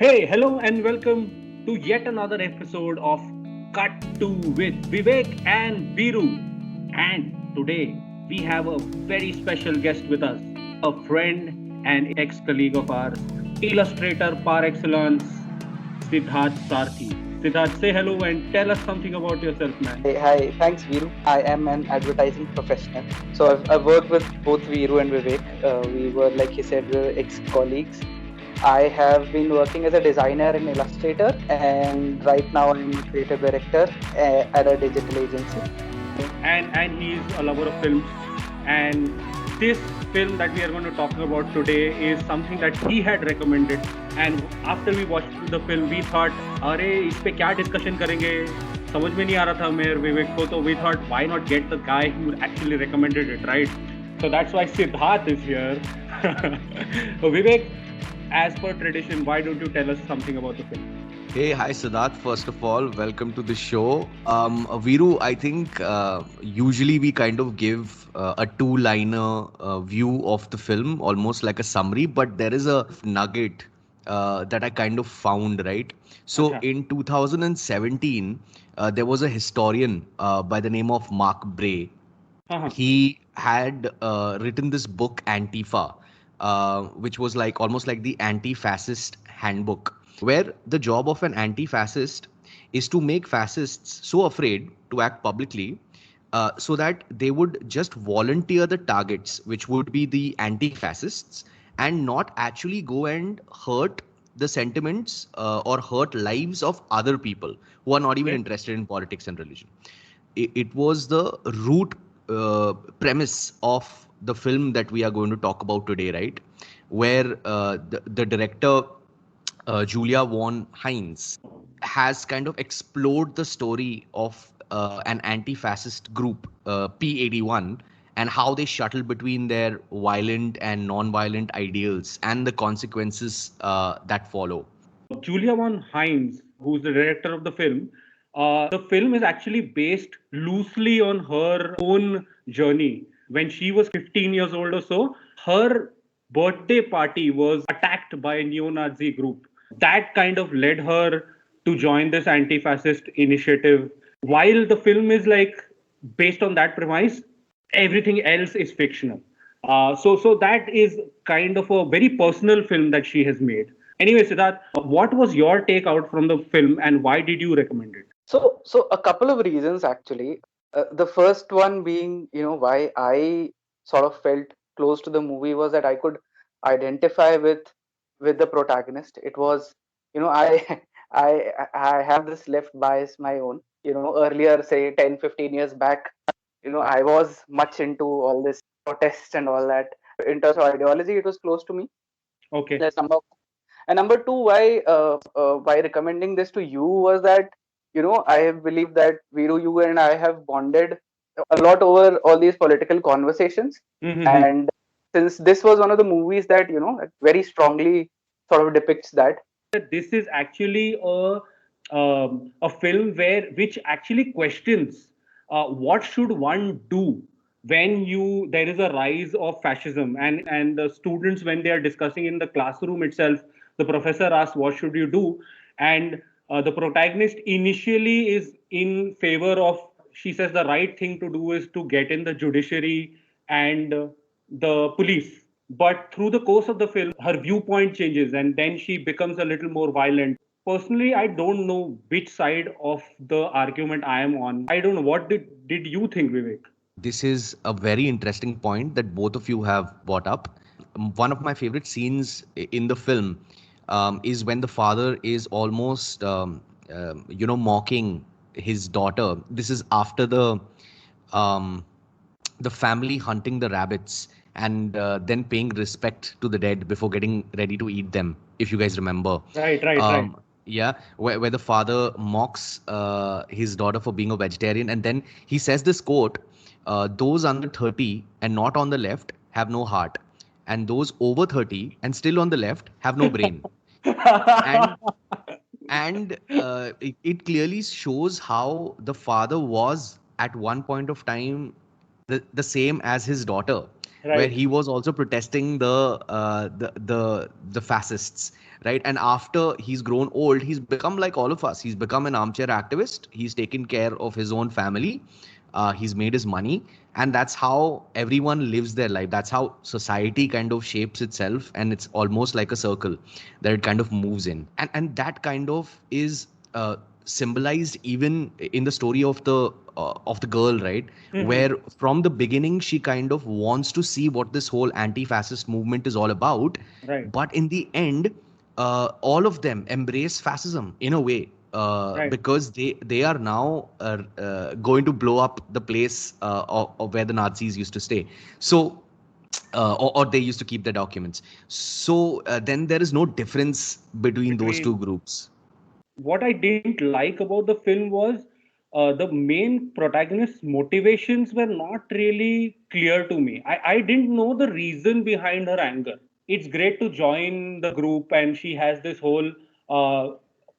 Hey, hello, and welcome to yet another episode of Cut to with Vivek and Viru. And today we have a very special guest with us, a friend and ex colleague of ours, illustrator par excellence, Siddharth Sarthi. Siddharth, say hello and tell us something about yourself, man. Hi. Thanks, Viru. I am an advertising professional. So I've worked with both Viru and Vivek. We were, like you said, we were ex-colleagues. I have been working as a designer and illustrator, and right now I'm a creative director at a digital agency. And he is a lover of films. And this film that we are going to talk about today is something that he had recommended. And after we watched the film, we thought, अरे इस पे क्या discussion करेंगे? समझ में नहीं आ रहा था मेरे विवेक को, तो we thought, why not get the guy who actually recommended it, right? So that's why Siddharth is here. Vivek, as per tradition, why don't you tell us something about the film? Hey, hi Siddharth. First of all, welcome to the show. Viru, I think usually we kind of give a two-liner view of the film, almost like a summary, but there is a nugget that I kind of found, right? So Acha. in 2017, there was a historian by the name of Mark Bray. Uh-huh. He had written this book, Antifa, which was like almost like the anti-fascist handbook, where the job of an anti-fascist is to make fascists so afraid to act publicly so that they would just volunteer the targets, which would be the anti-fascists, and not actually go and hurt the sentiments or hurt lives of other people who are not even Okay. interested in politics and religion. It was the root premise of the film that we are going to talk about today, right? Where the director Julia von Heinz has kind of explored the story of an anti-fascist group, P81, and how they shuttle between their violent and non-violent ideals and the consequences that follow. Julia von Heinz, who's the director of the film is actually based loosely on her own journey. When she was 15 years old or so, her birthday party was attacked by a neo-Nazi group. That kind of led her to join this anti-fascist initiative. While the film is like based on that premise, everything else is fictional. So that is kind of a very personal film that she has made. Anyway, Siddharth, what was your take out from the film and why did you recommend it? So a couple of reasons actually. The first one being, why I sort of felt close to the movie was that I could identify with the protagonist. It was, I I have this left bias my own. Earlier, say 10, 15 years back, I was much into all this protests and all that. In terms of ideology, it was close to me. Okay. That's number one. And number two, why recommending this to you was that I believe that Viru, you and I have bonded a lot over all these political conversations, Mm-hmm. and since this was one of the movies that very strongly sort of depicts that. This is actually a film which actually questions what should one do when you there is a rise of fascism, and the students, when they are discussing in the classroom itself, the professor asks what should you do, and the protagonist initially is in favor of, she says the right thing to do is to get in the judiciary and the police. But through the course of the film, her viewpoint changes and then she becomes a little more violent. Personally, I don't know which side of the argument I am on. I don't know. What did you think, Vivek? This is a very interesting point that both of you have brought up. One of my favorite scenes in the film is when the father is almost, mocking his daughter. This is after um, the family hunting the rabbits and then paying respect to the dead before getting ready to eat them, if you guys remember. Right, right, right. Yeah, where the father mocks his daughter for being a vegetarian, and then he says this quote: "Those under 30 and not on the left have no heart, and those over 30 and still on the left have no brain." And it clearly shows how the father was at one point of time the same as his daughter, where Right. he was also protesting the fascists. right? And after he's grown old, he's become like all of us. He's become an armchair activist. He's taken care of his own family. He's made his money, and that's how everyone lives their life. That's how society kind of shapes itself, and it's almost like a circle that it kind of moves in. And that kind of is symbolized even in the story of the girl, right? Mhm. Where from the beginning she kind of wants to see what this whole anti-fascist movement is all about, Right, but in the end, all of them embrace fascism in a way, right. because they are now going to blow up the place of where the Nazis used to stay. So or they used to keep the documents. So then there is no difference between those two Between groups. what I didn't like about the film was the main protagonist's motivations were not really clear to me. I didn't know the reason behind her anger. It's great to join the group, and she has this whole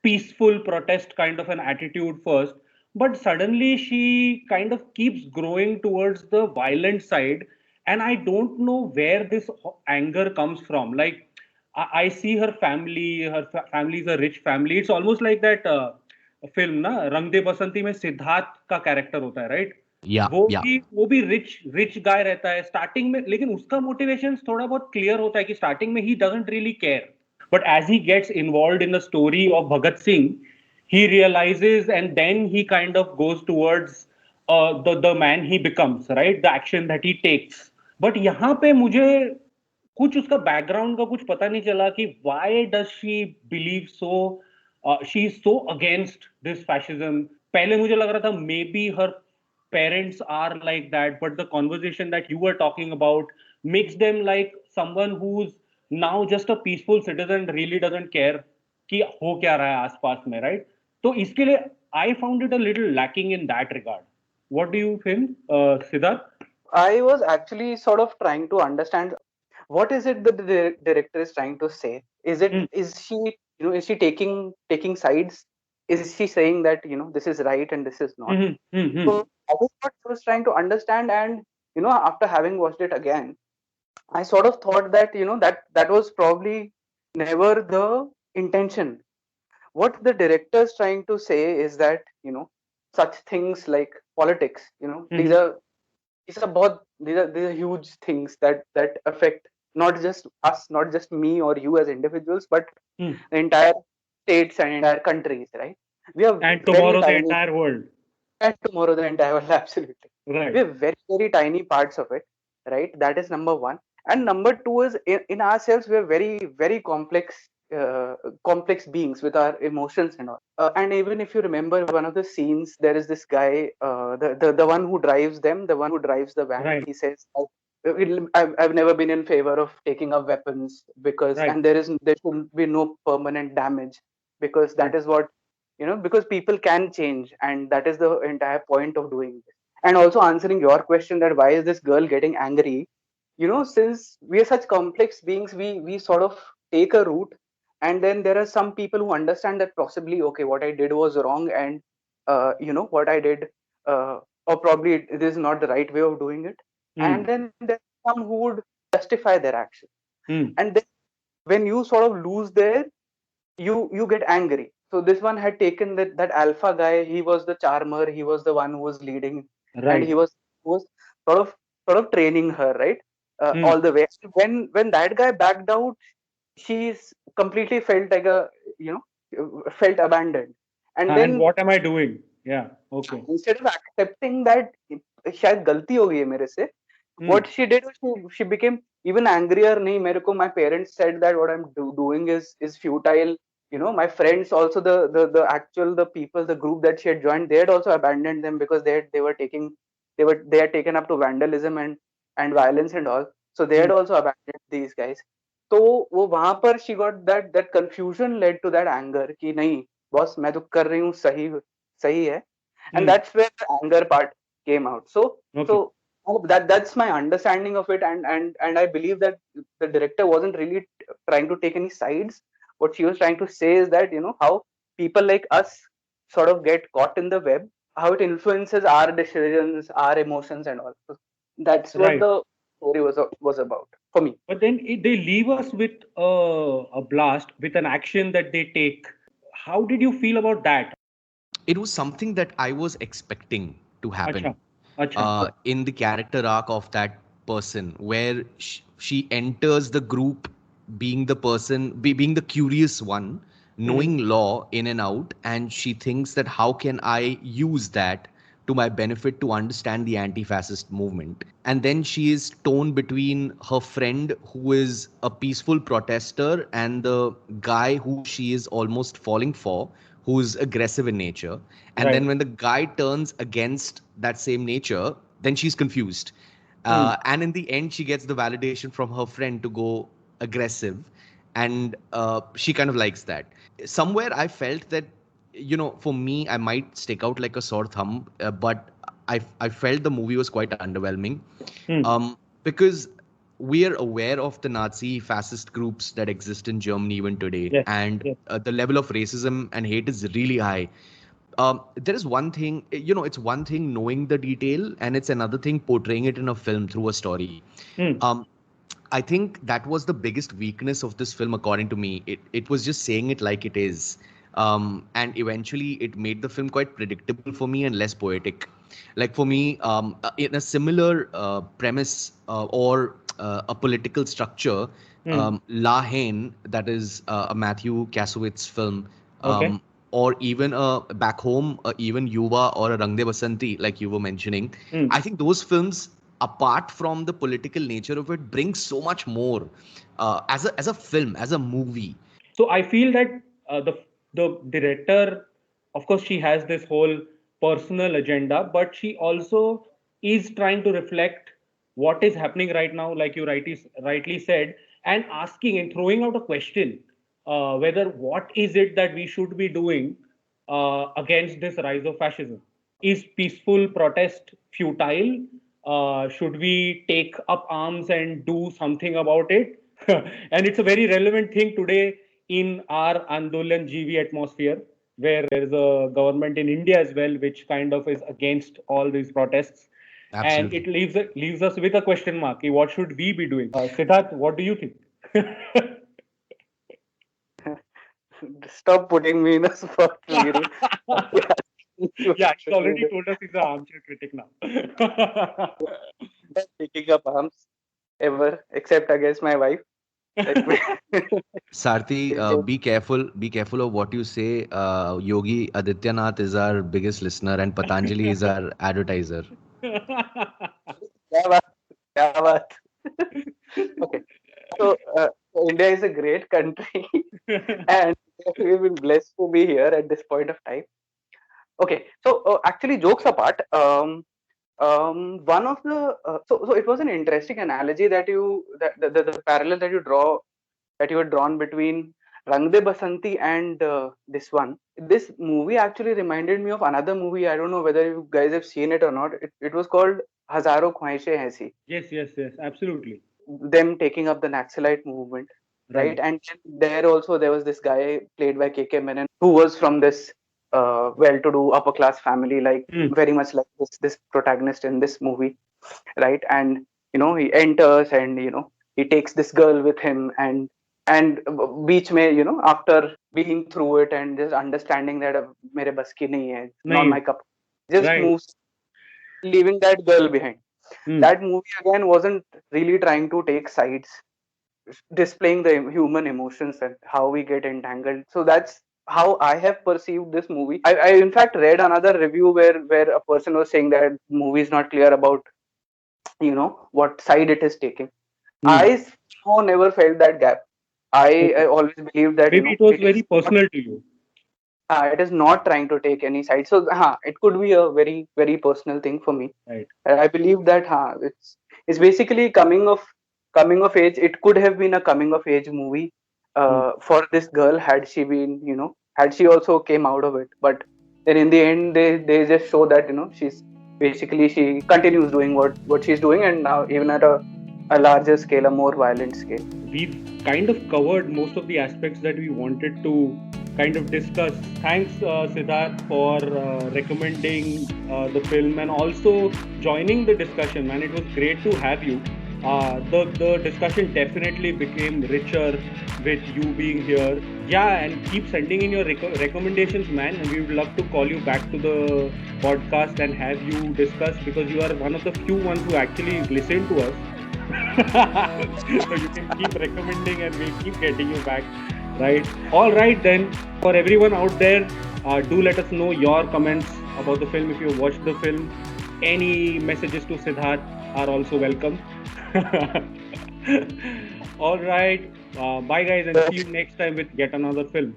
peaceful protest kind of an attitude first, but suddenly she kind of keeps growing towards the violent side, and I don't know where this anger comes from. Like, I see her family. Her family is a rich family. It's almost like that film ना रंग दे बसंती में सिद्धार्थ का character होता है, right? Yeah, yeah. वो भी rich rich गाय रहता है स्टार्टिंग में, लेकिन उसका मोटिवेशन थोड़ा बहुत क्लियर होता है कि स्टार्टिंग में he doesn't really care, but as he gets involved in the story of Bhagat Singh, he realizes, and then he kind of goes towards the man he becomes, right? The action that he takes. But यहाँ पे मुझे कुछ उसका background का कुछ पता नहीं चला कि why does she believe so, she is so against this fascism. पहले मुझे लग रहा था maybe her parents are like that, but the conversation that you were talking about makes them like someone who's now just a peaceful citizen, really doesn't care कि हो क्या रहा है आसपास में, right? तो इसके लिए I found it a little lacking in that regard. What do you think, Siddharth? I was actually sort of trying to understand what is it that the director is trying to say. Hmm. Is she, is she taking sides? Is she saying that, this is right and this is not? Hmm. Hmm. Hmm. So that is what I was trying to understand. And after having watched it again, I sort of thought that, that was probably never the intention. What the director is trying to say is that, such things like politics, Hmm. these are huge things that affect not just us, not just me or you as individuals, but Hmm. the entire states and entire countries, right? We are And very tomorrow the tiny, entire world. and tomorrow the entire world, absolutely. We Right. have very, very tiny parts of it, right? That is number one. And number two is in ourselves, we are very, very complex beings with our emotions and all. And even if you remember one of the scenes, there is this guy, the one who drives them, the one who drives the van. Right. He says, I've never been in favor of taking up weapons because, Right. and there should be no permanent damage because that Right. is what, because people can change, and that is the entire point of doing this. And also answering your question that why is this girl getting angry, since we are such complex beings, we sort of take a route, and then there are some people who understand that possibly, okay, what I did was wrong, and what I did, or probably it is not the right way of doing it, and Hmm. then there's some who would justify their action, Hmm. and then when you sort of lose there, you get angry. So this one had taken that alpha guy. He was the charmer. He was the one who was leading, and Right. he was sort of training her, right, Hmm. all the way. When that guy backed out, she's completely felt like felt abandoned, and And then what am I doing? Yeah. Okay. instead of accepting that शायद गलती हो गई है मेरे से, Hmm. what she did was she became even angrier. नहीं मेरे को my parents said that what I'm doing is futile. My friends also, the actual, the people, the group that she had joined, they had also abandoned them because they had taken up to vandalism and violence and all, so they had Hmm. also abandoned these guys. तो वो वहां पर she got that confusion led to that anger कि नहीं boss मैं तो कर रही हूँ सही सही है, and Hmm. that's where the anger part came out. So Okay. that's my understanding of it, and I believe that the director wasn't really trying to take any sides. What she was trying to say is that how people like us sort of get caught in the web, how it influences our decisions, our emotions, and all. So that's what Right. the story was about. for me. But then they leave us with a blast, with an action that they take. How did you feel about that? It was something that I was expecting to Acha, happen acha. in the character arc of that person, where she enters the group being the person, being the curious one, Hmm. knowing law in and out, and she thinks that how can I use that to my benefit to understand the anti-fascist movement. And then she is torn between her friend who is a peaceful protester and the guy who she is almost falling for, who's aggressive in nature. And then Right. when the guy turns against that same nature, then she's confused. Hmm. And in the end, she gets the validation from her friend to go aggressive. And she kind of likes that. Somewhere I felt that, for me, I might stick out like a sore thumb, but I felt the movie was quite underwhelming, Hmm. because we are aware of the Nazi fascist groups that exist in Germany even today, Yes. and Yes. the level of racism and hate is really high. There is one thing, it's one thing knowing the detail, and it's another thing portraying it in a film through a story. Hmm. Um, I think that was the biggest weakness of this film, according to me. It was just saying it like it is. And eventually it made the film quite predictable for me and less poetic. Like for me, in a similar premise or a political structure, Hmm. La Haine, that is a Matthew Kasowitz film, Okay. or even Back Home, even Yuva or a Rang De Basanti, like you were mentioning, Hmm. I think those films, apart from the political nature of it, bring so much more as a film, as a movie. So I feel that the director, of course, she has this whole personal agenda, but she also is trying to reflect what is happening right now, like you rightly said, and asking and throwing out a question, whether what is it that we should be doing against this rise of fascism? Is peaceful protest futile? Should we take up arms and do something about it? And it's a very relevant thing today in our Andolan GV atmosphere, where there is a government in India as well, which kind of is against all these protests. And it Absolutely. leaves us with a question mark. What should we be doing? Siddharth, what do you think? Stop putting me in a spot, Viru. Yeah, he's already told us he's an armchair critic now. Not taking up arms ever, except against my wife. Let me. Sarthi, be careful of what you say. Yogi Adityanath is our biggest listener, and Patanjali is our advertiser. क्या बात क्या बात Okay, so India is a great country, and we've been blessed to be here at this point of time. Okay, so actually, jokes apart, one of the so it was an interesting analogy that the parallel that you draw that you had drawn between Rang De Basanti and this one. This movie actually reminded me of another movie. I don't know whether you guys have seen it or not. It was called Hazaro Khwaishein Aisi. Yes, yes, yes, absolutely. Them taking up the Naxalite movement, right? Right. And there also there was this guy played by KK Menon who was from this well-to-do upper-class family, like Hmm. very much like this protagonist in this movie, right? And he enters and he takes this girl with him and beach mein, after being through it and just understanding that mere bas ki nahi hai, not Nahi. my cup, just Right. moves, leaving that girl behind. Hmm. That movie again wasn't really trying to take sides, displaying the human emotions and how we get entangled. So that's how I have perceived this movie. I in fact read another review where a person was saying that the movie is not clear about what side it is taking. Hmm. I somehow never felt that gap. I Okay. always believe that Maybe it was it is very personal to you. it is not trying to take any side. So it could be a very very personal thing for me. Right. I believe that it's basically coming of age. It could have been a coming of age movie Hmm. for this girl had she been had she also came out of it. But then in the end they just show that she's basically she continues doing what she's doing, and now even at a larger scale, a more violent scale. We've kind of covered most of the aspects that we wanted to kind of discuss. Thanks, Siddharth, for recommending the film and also joining the discussion, man. It was great to have you. The discussion definitely became richer with you being here. Yeah, and keep sending in your recommendations, man. And we would love to call you back to the podcast and have you discuss, because you are one of the few ones who actually listen to us. So you can keep recommending and we'll keep getting you back. Right. All right, then. For everyone out there, do let us know your comments about the film if you watched the film. Any messages to Siddharth are also welcome. All right. Bye, guys, and see you next time with yet another film.